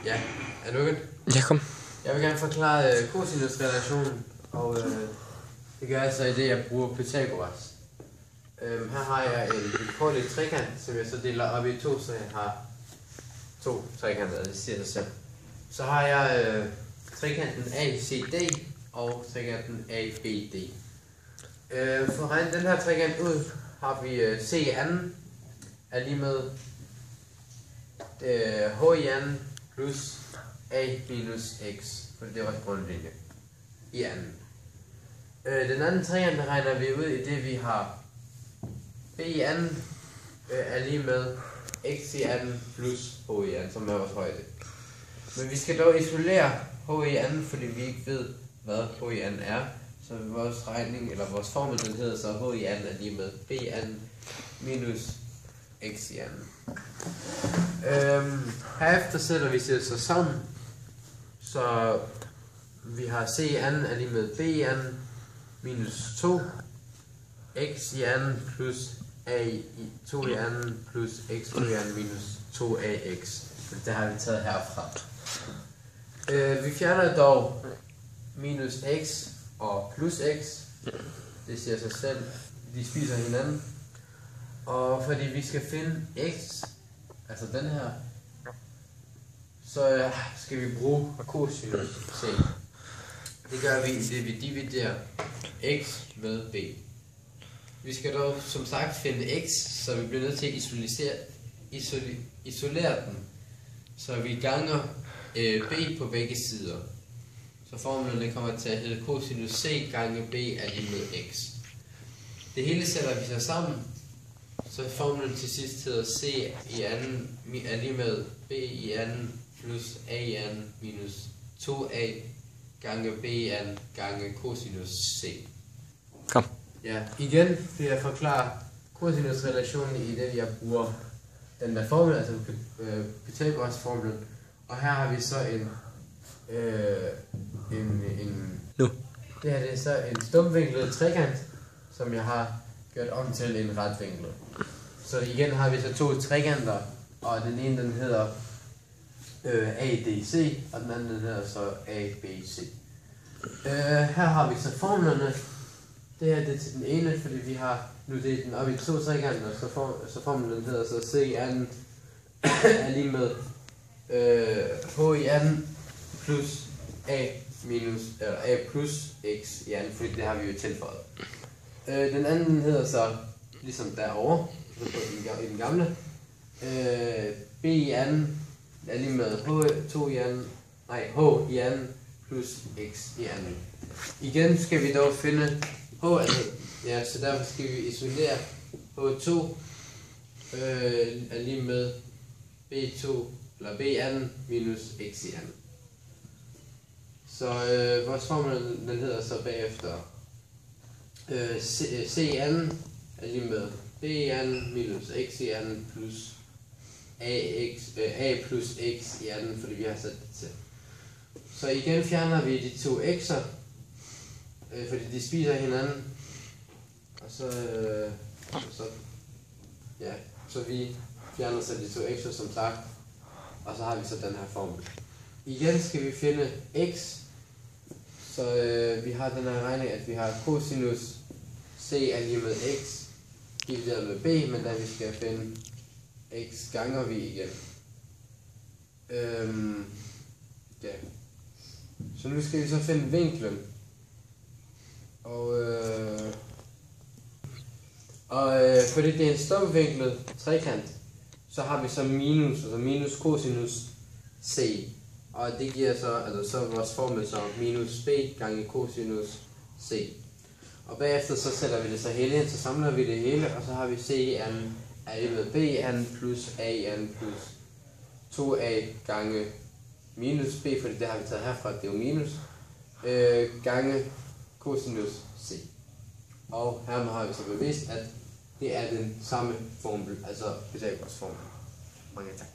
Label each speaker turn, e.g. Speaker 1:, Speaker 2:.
Speaker 1: Ja, er du igen?
Speaker 2: Ja, kom.
Speaker 1: Jeg vil gerne forklare cosinusrelationen, og det gør jeg så i det, jeg bruger Pythagoras. Her har jeg en vilkårlig trekant, som jeg så deler op i to, så jeg har to trekanter, det siger sig selv. Så har jeg trekanten ACD og trekanten ABD. For at regne den her trekant ud, har vi C anden er lige med H i anden plus A minus X, for det er også grundlinje i anden. Den anden trekant regner vi ud i det, vi har B i anden er lige med X i anden plus H i anden, som er vores højde. Men vi skal dog isolere H i anden, fordi vi ikke ved, hvad H i anden er. Så vores regning, eller vores formel, den hedder så H i anden er lige med B i anden minus X i anden. Herefter sætter vi så sammen, så vi har C i anden er lige med B i anden minus 2 X i anden plus A i 2 i anden plus X 2 i anden minus 2AX. Det har vi taget herfra. Vi fjerner dog minus X og plus X. Det siger sig selv. De spiser hinanden. Og fordi vi skal finde X, altså den her, så skal vi bruge cosinus C. Det gør vi, det vi dividerer X med B. Vi skal dog som sagt finde X, så vi bliver nødt til at isolere den. Så vi ganger B på begge sider. Så formlen kommer til at hedde cosinus C gange B er lige med X. Det hele sætter vi så sammen. Så formlen til sidst hedder C i anden er lige med B i anden plus A i anden minus 2A gange B i anden gange cosinus C.
Speaker 2: Kom.
Speaker 1: Ja, igen vil jeg forklare cosinusrelationen i det, jeg bruger den der formel, altså Pythagoras formlen. Og her har vi så en
Speaker 2: Nu.
Speaker 1: Det her det er så en stumvinklet trekant, som jeg har gjort om til en retvinklet. Så igen har vi så to trekanter, og den ene den hedder ADC, og den anden den hedder så ABC. Her har vi så formlerne. Det her det er til den ene, fordi vi har nu delt den op i to trekanter, så formlen hedder så C anden er lige med H i anden plus A minus eller A plus X i anden, fordi det har vi jo tilføjet. Den anden hedder så ligesom derovre i den gamle. B i anden er lige med H i anden plus X i anden. Igen skal vi dog finde H ja, så derfor skal vi isolere H2 er lige med B2 eller B anden minus X i anden. Så vores formel den hedder så bagefter C i anden er lige med B i anden minus X i anden plus A plus X i anden, fordi vi har sat det til. Så igen fjerner vi de to x'er, fordi de spiser hinanden. Og så vi fjerner så de to x'er som sagt. Og så har vi så den her formel. Igen skal vi finde x. Så vi har den her regning, at vi har cosinus C er lige med x divideret med b, men da vi skal finde x ganger vi igen. Ja. Så nu skal vi så finde vinklen. Og fordi det er en stumvinklet trekant, så har vi så minus, altså minus cosinus C. Og det giver så, altså så vores formel så minus b gange cosinus C. Og bagefter så sætter vi det så hele ind, så samler vi det hele, og så har vi C i anden er lige med B i anden plus A i anden plus 2A gange minus B, fordi det har vi taget herfra, det er jo minus, gange cosinus C. Og hermed har vi så bevist, at det er den samme formel, altså Pythagoras formel. Mange tak.